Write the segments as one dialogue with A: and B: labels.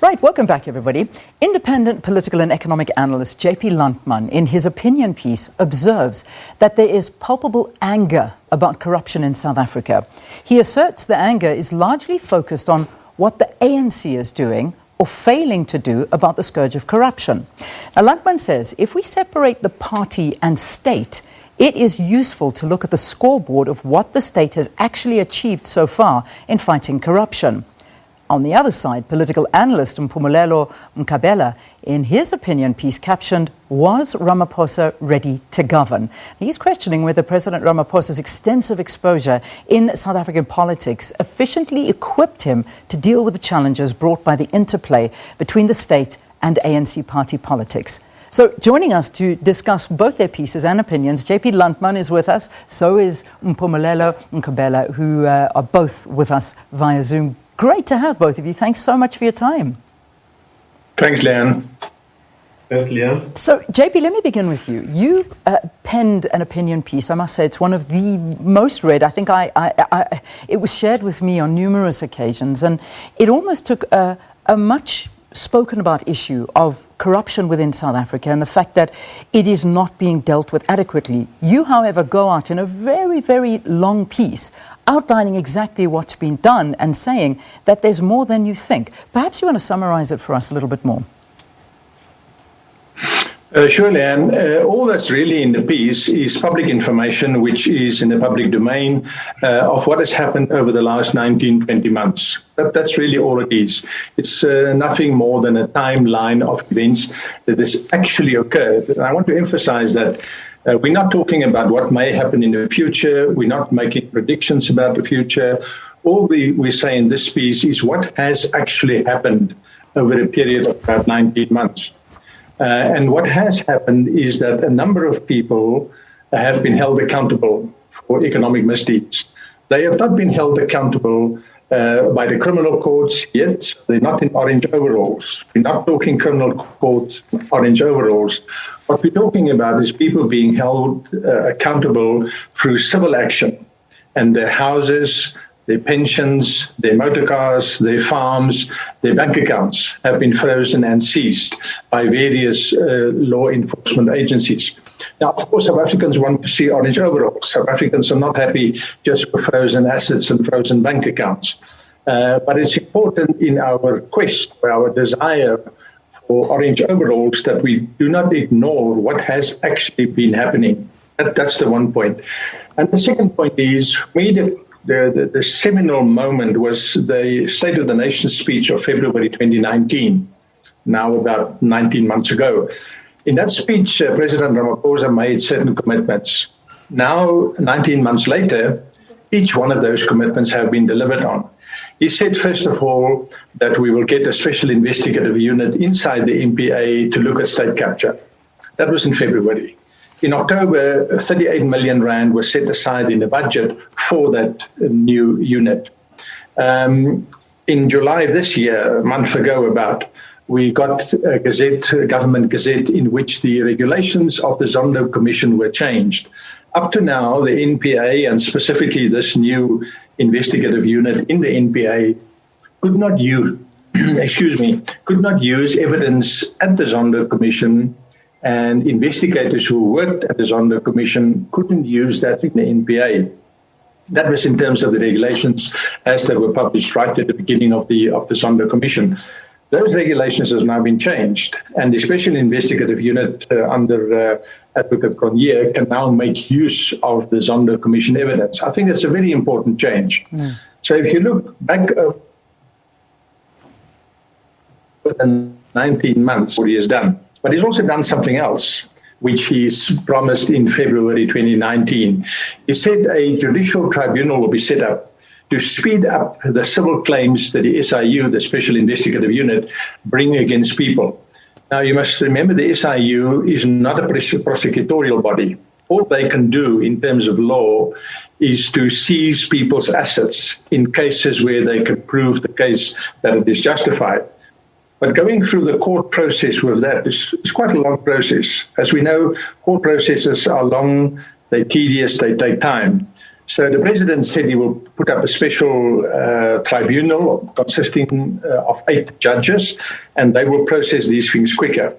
A: Right, welcome back, everybody. Independent political and economic analyst J.P. Landman, in his opinion piece, observes that there is palpable anger about corruption in South Africa. He asserts the anger is largely focused on what the ANC is doing or failing to do about the scourge of corruption. Now, Landman says if we separate the party and state, it is useful to look at the scoreboard of what the state has actually achieved so far in fighting corruption. On the other side, political analyst Mpumelelo Mkhabela, in his opinion piece captioned, "Was Ramaphosa ready to govern?" He's questioning whether President Ramaphosa's extensive exposure in South African politics efficiently equipped him to deal with the challenges brought by the interplay between the state and ANC party politics. So joining us to discuss both their pieces and opinions, J.P. Landman is with us, so is Mpumelelo Mkhabela, who are both with us via Zoom. Great to have both of you. Thanks so much for your time.
B: Thanks, Leanne.
C: Yes, Leanne.
A: So, JP, let me begin with you. You penned an opinion piece. I must say it's one of the most read. I think it was shared with me on numerous occasions, and it almost took a much spoken about issue of corruption within South Africa and the fact that it is not being dealt with adequately. You, however, go out in a very, very long piece outlining exactly what's been done and saying that there's more than you think. Perhaps you want to summarize it for us a little bit more.
B: Sure, Leanne. All that's really in the piece is public information, which is in the public domain of what has happened over the last 19, 20 months. That's really all it is. It's nothing more than a timeline of events that has actually occurred. And I want to emphasize that we're not talking about what may happen in the future. We're not making predictions about the future. All we say in this piece is what has actually happened over a period of about 19 months. And what has happened is that a number of people have been held accountable for economic misdeeds. They have not been held accountable by the criminal courts yet. They're not in orange overalls. We're not talking criminal courts, orange overalls. What we're talking about is people being held accountable through civil action, and their houses, their pensions, their motor cars, their farms, their bank accounts have been frozen and seized by various law enforcement agencies. Now, of course, South Africans want to see orange overalls. South Africans are not happy just with frozen assets and frozen bank accounts. But it's important in our quest, or our desire for orange overalls, that we do not ignore what has actually been happening. That's the one point. And the second point is, for me, the seminal moment was the State of the Nation speech of February 2019, now about 19 months ago. In that speech, President Ramaphosa made certain commitments. Now, 19 months later, each one of those commitments have been delivered on. He said, first of all, that we will get a special investigative unit inside the NPA to look at state capture. That was in February. In October, 38 million rand was set aside in the budget for that new unit. In July of this year, a month ago about, we got a government gazette, in which the regulations of the Zondo Commission were changed. Up to now, the NPA, and specifically this new investigative unit in the NPA, could not use, could not use evidence at the Zondo Commission, and investigators who worked at the Zondo Commission couldn't use that in the NPA. That was in terms of the regulations as they were published right at the beginning of the Zondo Commission. Those regulations have now been changed, and the Special Investigative Unit under Advocate Cronje can now make use of the Zondo Commission evidence. I think that's a very important change. Yeah. So if you look back within 19 months, what he has done, but he's also done something else, which he's promised in February 2019. He said a judicial tribunal will be set up to speed up the civil claims that the SIU, the Special Investigative Unit, bring against people. Now, you must remember the SIU is not a prosecutorial body. All they can do in terms of law is to seize people's assets in cases where they can prove the case that it is justified. But going through the court process with that is quite a long process. As we know, court processes are long, they're tedious, they take time. So the president said he will put up a special tribunal consisting of 8 judges, and they will process these things quicker.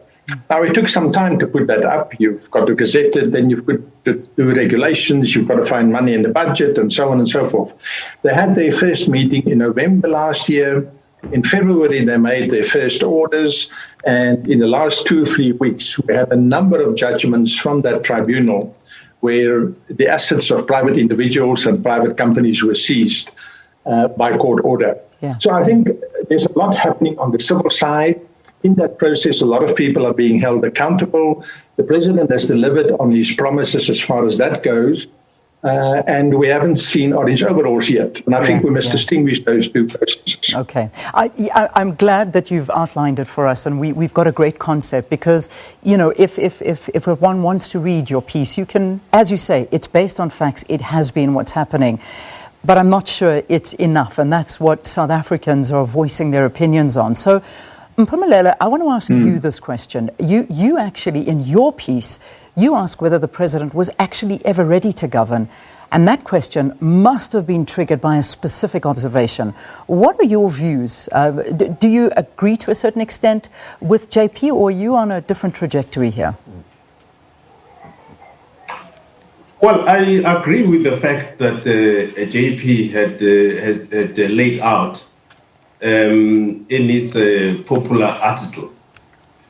B: Now, it took some time to put that up. You've got to gazette it, then you've got to do regulations, you've got to find money in the budget, and so on and so forth. They had their first meeting in November last year. In February, they made their first orders, and in the last 2-3 weeks, we had a number of judgments from that tribunal where the assets of private individuals and private companies were seized by court order.
A: Yeah.
B: So I think there's a lot happening on the civil side. In that process, a lot of people are being held accountable. The president has delivered on his promises as far as that goes. And we haven't seen orange overalls yet. And I think we must distinguish those two processes.
A: Okay. I'm glad that you've outlined it for us, and we've got a great concept because, you know, if one wants to read your piece, you can, as you say, it's based on facts. It has been what's happening. But I'm not sure it's enough, and that's what South Africans are voicing their opinions on. So, Mpumelelo, I want to ask you this question. You actually, in your piece, you ask whether the president was actually ever ready to govern. And that question must have been triggered by a specific observation. What are your views? Do you agree to a certain extent with JP, or are you on a different trajectory here?
C: Well, I agree with the fact that JP has laid out in his popular article.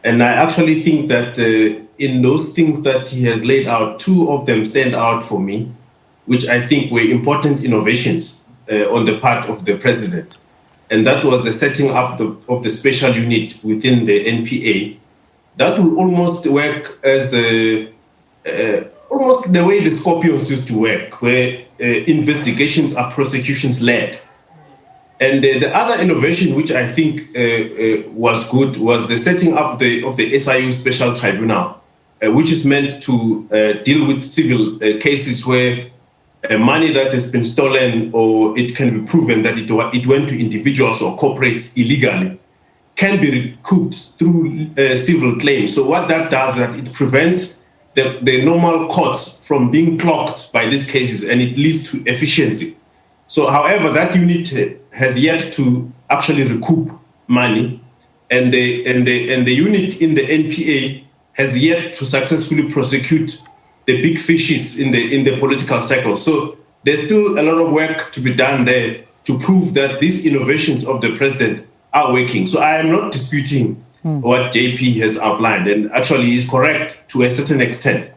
C: And I actually think that in those things that he has laid out, 2 of them stand out for me, which I think were important innovations on the part of the president. And that was the setting up of the special unit within the NPA. That will almost work as almost the way the Scorpions used to work, where investigations are prosecutions-led. And the other innovation, which I think was good, was the setting up of the SIU Special Tribunal, which is meant to deal with civil cases where money that has been stolen, or it can be proven that it went to individuals or corporates illegally, can be recouped through civil claims. So what that does is that it prevents the normal courts from being clogged by these cases, and it leads to efficiency. So, however, that unit has yet to actually recoup money, and the unit in the NPA has yet to successfully prosecute the big fishes in the political circle. So there's still a lot of work to be done there to prove that these innovations of the president are working. So I am not disputing what JP has outlined, and actually he's correct to a certain extent.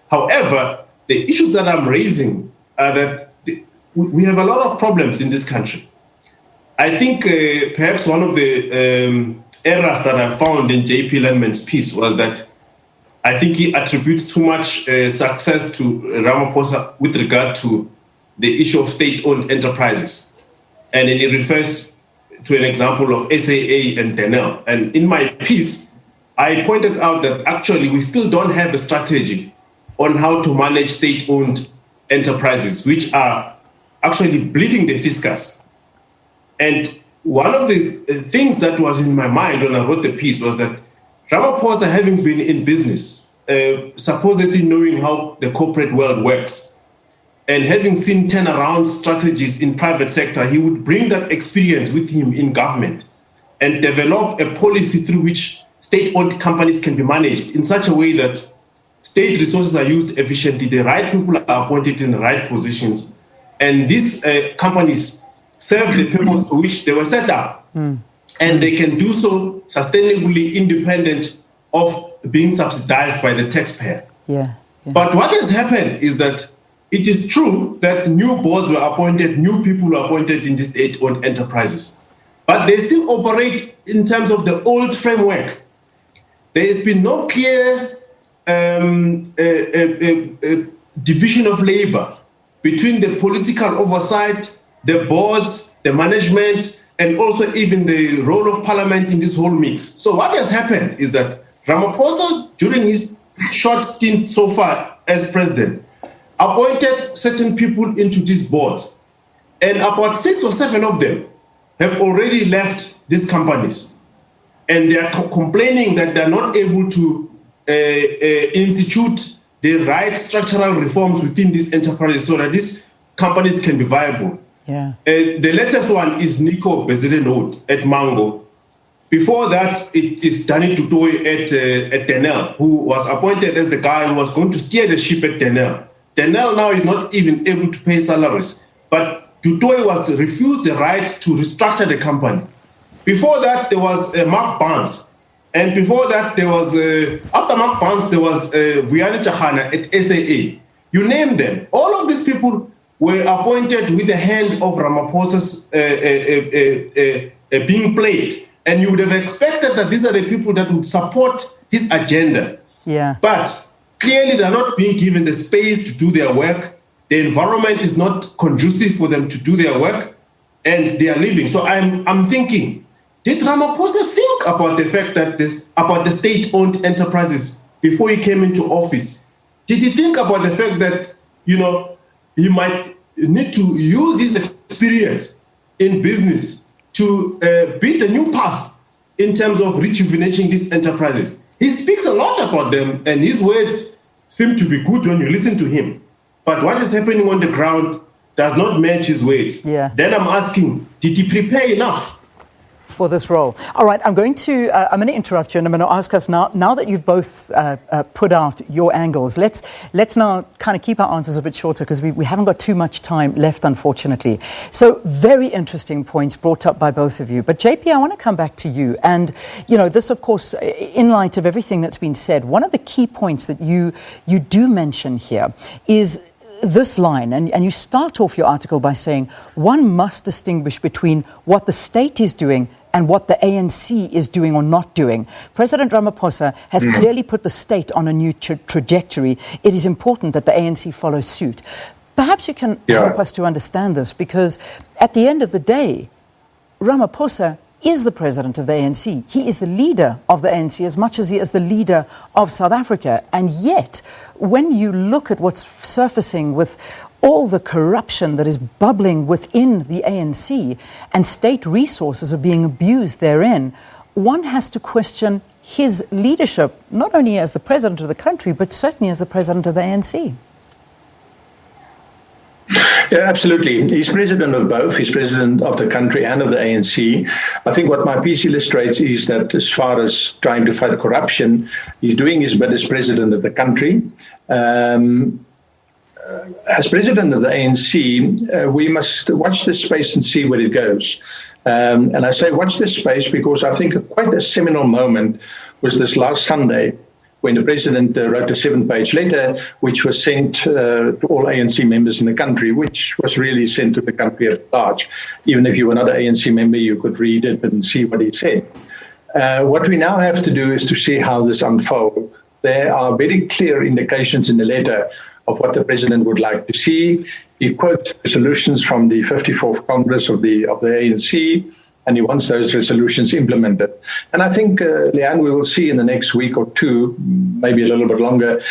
C: However, the issues that I'm raising are that we have a lot of problems in this country. I think perhaps one of the errors that I found in JP Landman's piece was that I think he attributes too much success to Ramaphosa with regard to the issue of state-owned enterprises. And he refers to an example of SAA and Denel. And in my piece, I pointed out that actually we still don't have a strategy on how to manage state-owned enterprises, which are actually bleeding the fiscus. And one of the things that was in my mind when I wrote the piece was that Ramaphosa, having been in business, supposedly knowing how the corporate world works, and having seen turnaround strategies in private sector, he would bring that experience with him in government and develop a policy through which state-owned companies can be managed in such a way that state resources are used efficiently, the right people are appointed in the right positions, and these companies serve the purpose for which they were set up. And they can do so sustainably, independent of being subsidized by the taxpayer. But what has happened is that it is true that new boards were appointed, new people were appointed in these state-owned enterprises, but they still operate in terms of the old framework. There has been no clear division of labor between the political oversight, the boards, the management, and also even the role of parliament in this whole mix. So what has happened is that Ramaphosa, during his short stint so far as president, appointed certain people into these boards. And about 6 or 7 of them have already left these companies. And they are complaining that they're not able to institute the right structural reforms within these enterprises so that these companies can be viable.
A: Yeah.
C: The latest one is Nico Bezidenhout at Mango. Before that, it is Danny Tutoy at Denel, who was appointed as the guy who was going to steer the ship at Denel. Denel now is not even able to pay salaries, but Tutoy was refused the right to restructure the company. Before that, there was Mark Barnes. And before that, there was, after Mark Barnes, there was Vuyani Chahana at SAA. You name them. All of these people were appointed with the hand of Ramaphosa's being played. And you would have expected that these are the people that would support his agenda.
A: Yeah.
C: But clearly they're not being given the space to do their work. The environment is not conducive for them to do their work, and they are leaving. So I'm thinking, did Ramaphosa think about the fact that about the state-owned enterprises before he came into office? Did he think about the fact that, he might need to use his experience in business to build a new path in terms of rejuvenating these enterprises? He speaks a lot about them, and his words seem to be good when you listen to him. But what is happening on the ground does not match his words.
A: Yeah.
C: Then I'm asking, did he prepare enough
A: for this role? All right, I'm going to interrupt you, and I'm going to ask us now that you've both put out your angles, let's now kind of keep our answers a bit shorter, because we haven't got too much time left, unfortunately. So very interesting points brought up by both of you. But JP, I want to come back to you. And, this, of course, in light of everything that's been said, one of the key points that you do mention here is this line, and you start off your article by saying one must distinguish between what the state is doing and what the ANC is doing or not doing. President Ramaphosa has clearly put the state on a new trajectory. It is important that the ANC follow suit. Perhaps you can help us to understand this, because at the end of the day, Ramaphosa is the president of the ANC. He is the leader of the ANC as much as he is the leader of South Africa. And yet, when you look at what's surfacing with all the corruption that is bubbling within the ANC and state resources are being abused therein, one has to question his leadership, not only as the president of the country, but certainly as the president of the ANC.
B: Yeah, absolutely. He's president of both. He's president of the country and of the ANC. I think what my piece illustrates is that as far as trying to fight corruption, he's doing his bit as president of the country. As president of the ANC, we must watch this space and see where it goes. And I say watch this space because I think quite a seminal moment was this last Sunday when the president wrote a 7-page letter, which was sent to all ANC members in the country, which was really sent to the country at large. Even if you were not an ANC member, you could read it and see what he said. What we now have to do is to see how this unfolds. There are very clear indications in the letter of what the president would like to see. He quotes resolutions from the 54th Congress of the ANC, and he wants those resolutions implemented. And I think, Leanne, we will see in the next week or two, maybe a little bit longer,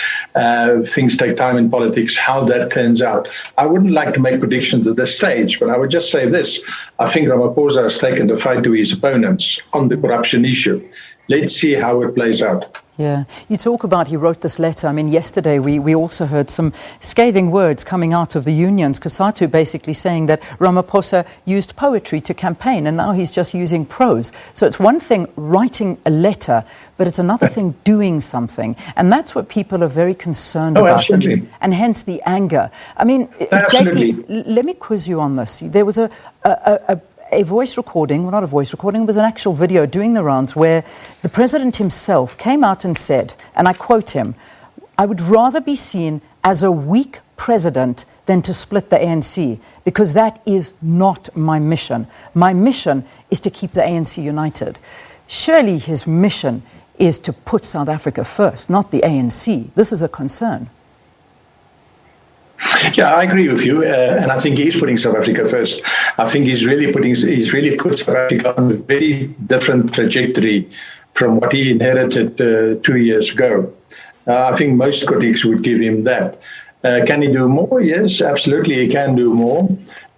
B: things take time in politics, how that turns out. I wouldn't like to make predictions at this stage, but I would just say this. I think Ramaphosa has taken the fight to his opponents on the corruption issue. Let's see how it plays out.
A: Yeah. You talk about he wrote this letter. I mean, yesterday we also heard some scathing words coming out of the unions. Kasatu basically saying that Ramaphosa used poetry to campaign and now he's just using prose. So it's one thing writing a letter, but it's another thing doing something. And that's what people are very concerned about.
B: Absolutely.
A: And hence the anger. I mean, JP, let me quiz you on this. There was a voice recording, well, not a voice recording, it was an actual video doing the rounds where the president himself came out and said, and I quote him, "I would rather be seen as a weak president than to split the ANC, because that is not my mission. My mission is to keep the ANC united." Surely his mission is to put South Africa first, not the ANC. This is a concern.
B: Yeah, I agree with you, and I think he's putting South Africa first. I think he's really put South Africa on a very different trajectory from what he inherited 2 years ago. I think most critics would give him that. Can he do more? Yes, absolutely, he can do more.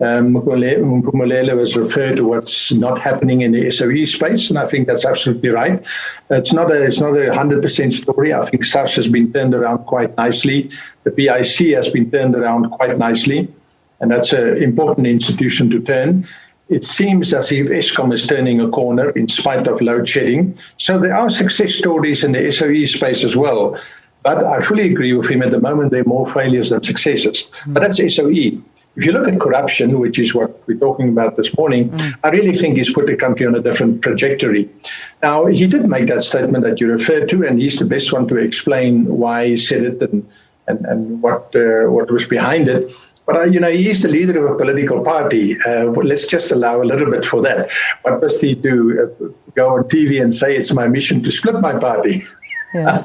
B: Mpumelelo has referred to what's not happening in the SOE space, and I think that's absolutely right. It's not a 100% story. I think SARS has been turned around quite nicely. The PIC has been turned around quite nicely. and that's an important institution to turn. It seems as if Eskom is turning a corner in spite of load shedding. So there are success stories in the SOE space as well. But I fully agree with him. At the moment, there are more failures than successes. But that's SOE. If you look at corruption, which is what we're talking about this morning, I really think he's put the country on a different trajectory. Now, he did make that statement that you referred to, and he's the best one to explain why he said it and what was behind it. But, he's the leader of a political party. Let's just allow a little bit for that. What must he do? Go on TV and say it's my mission to split my party?
A: Yeah.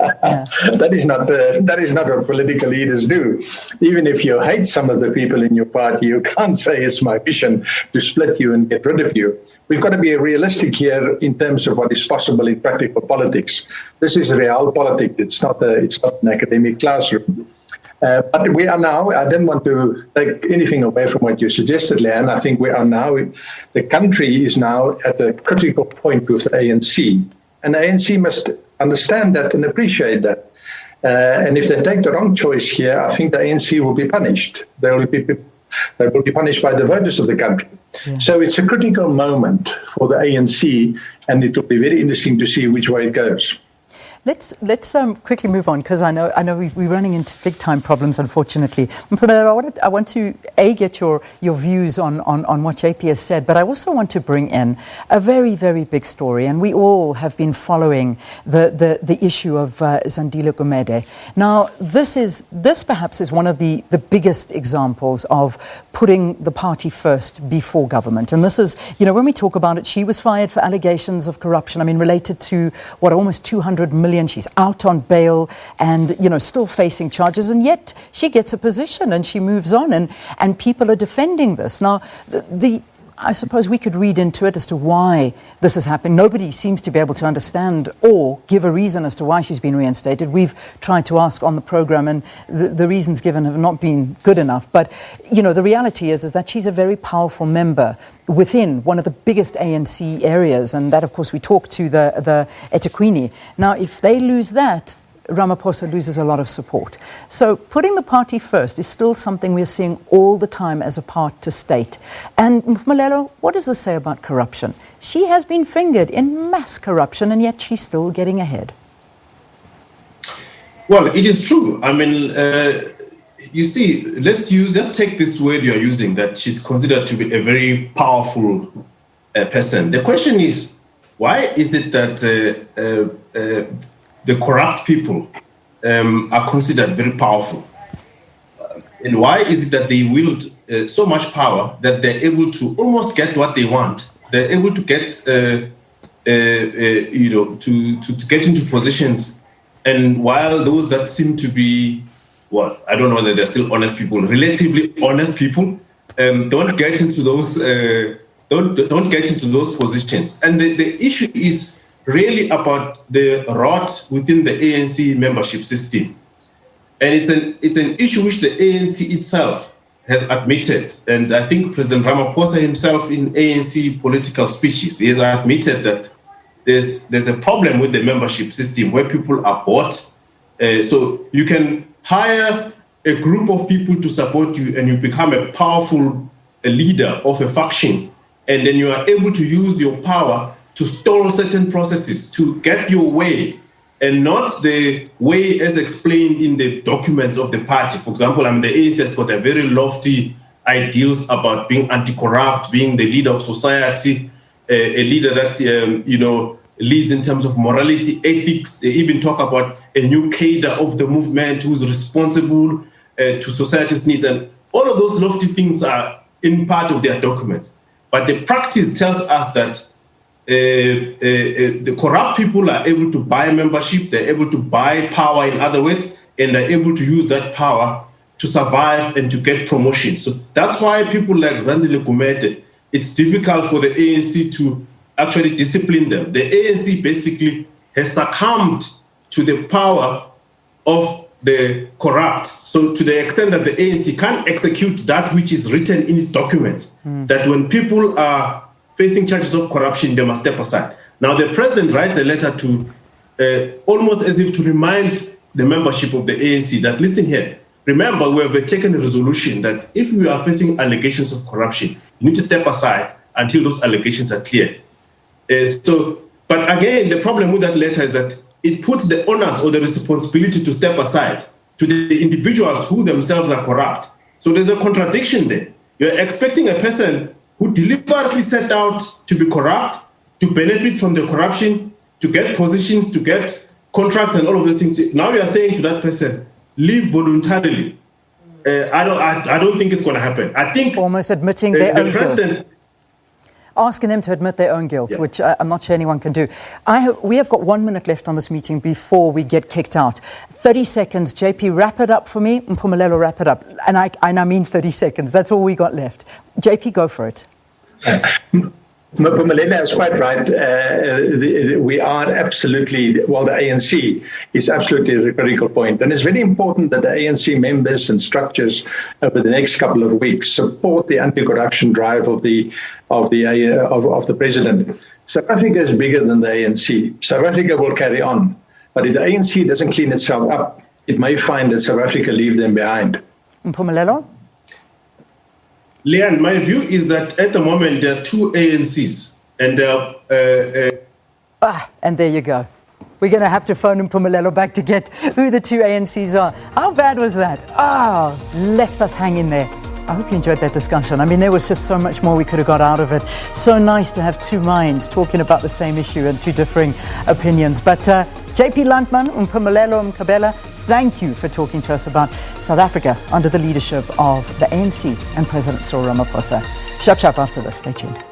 B: That is not what political leaders do. Even if you hate some of the people in your party, you can't say it's my mission to split you and get rid of you. We've got to be realistic here in terms of what is possible in practical politics. This is real politics. It's not an academic classroom. But we are now, I didn't want to take anything away from what you suggested, Leanne. I think we are now, the country is now at a critical point with the ANC. And the ANC must understand that and appreciate that. And if they take the wrong choice here, I think the ANC will be punished. They will be punished by the voters of the country. Yeah. So it's a critical moment for the ANC, and it will be very interesting to see which way it goes.
A: Let's quickly move on, because I know we're running into big time problems, unfortunately. Mpumelelo, I want to get your views on what JP has said, but I also want to bring in a very, very big story, and we all have been following the issue of Zandile Gumede. Now, this perhaps is one of the biggest examples of putting the party first before government. And this is, when we talk about it, she was fired for allegations of corruption, related to almost 200 million. She's out on bail and, still facing charges. And yet she gets a position and she moves on, and people are defending this. Now, I suppose we could read into it as to why this has happened. Nobody seems to be able to understand or give a reason as to why she's been reinstated. We've tried to ask on the program, and the reasons given have not been good enough. But, the reality is that she's a very powerful member within one of the biggest ANC areas, and that, of course, we talk to the eThekwini. Now, if they lose that, Ramaphosa loses a lot of support. So putting the party first is still something we're seeing all the time as a part to state. And Mpumelelo, what does this say about corruption? She has been fingered in mass corruption, and yet she's still getting ahead.
C: Well, it is true. You see, let's take this word you're using, that she's considered to be a very powerful person. The question is, why is it that the corrupt people are considered very powerful? And why is it that they wield so much power that they're able to almost get what they want? They're able to get, to get into positions. And while those that seem to be, I don't know whether they're still honest people, relatively honest people, don't get into those, don't get into those positions. And the issue is really about the rot within the ANC membership system. And it's an issue which the ANC itself has admitted. And I think President Ramaphosa himself in ANC political speeches, he has admitted that there's a problem with the membership system where people are bought. So you can hire a group of people to support you, and you become a powerful leader of a faction. And then you are able to use your power to stall certain processes, to get your way, and not the way as explained in the documents of the party. For example, the ANC has got a very lofty ideals about being anti-corrupt, being the leader of society, a leader that, leads in terms of morality, ethics. They even talk about a new cadre of the movement who's responsible to society's needs. And all of those lofty things are in part of their document. But the practice tells us that the corrupt people are able to buy membership, they're able to buy power in other words, and they're able to use that power to survive and to get promotion. So that's why people like Zandile Gumede, it's difficult for the ANC to actually discipline them. The ANC basically has succumbed to the power of the corrupt. So to the extent that the ANC can't execute that which is written in its documents, that when people are facing charges of corruption, they must step aside. Now, the president writes a letter to almost as if to remind the membership of the ANC that, listen here, remember, we have taken a resolution that if we are facing allegations of corruption, you need to step aside until those allegations are clear. But again, the problem with that letter is that it puts the onus or the responsibility to step aside to the individuals who themselves are corrupt. So there's a contradiction there. You're expecting a person who deliberately set out to be corrupt, to benefit from the corruption, to get positions, to get contracts and all of those things. Now you're saying to that person, leave voluntarily. I don't think it's going to happen. I think
A: almost admitting their own guilt. Asking them to admit their own guilt, which I'm not sure anyone can do. We have got 1 minute left on this meeting before we get kicked out. 30 seconds, JP, wrap it up for me. Mpumelelo, wrap it up. And I mean 30 seconds. That's all we got left. JP, go for it.
B: Mpumelelo is quite right. We are absolutely, the ANC is absolutely the critical point. And it's very important that the ANC members and structures over the next couple of weeks support the anti-corruption drive of the president. South Africa is bigger than the ANC. South Africa will carry on. But if the ANC doesn't clean itself up, it may find that South Africa leave them behind.
A: Mpumelelo?
C: Leanne, my view is that at the moment there are two ANCs, and
A: and there you go. We're going to have to phone Mpumelelo back to get who the two ANCs are. How bad was that? Left us hanging there. I hope you enjoyed that discussion. I mean, there was just so much more we could have got out of it. So nice to have two minds talking about the same issue and two differing opinions. But JP Landman, Mpumelelo Mkhabela, thank you for talking to us about South Africa under the leadership of the ANC and President Cyril Ramaphosa. Sharp after this. Stay tuned.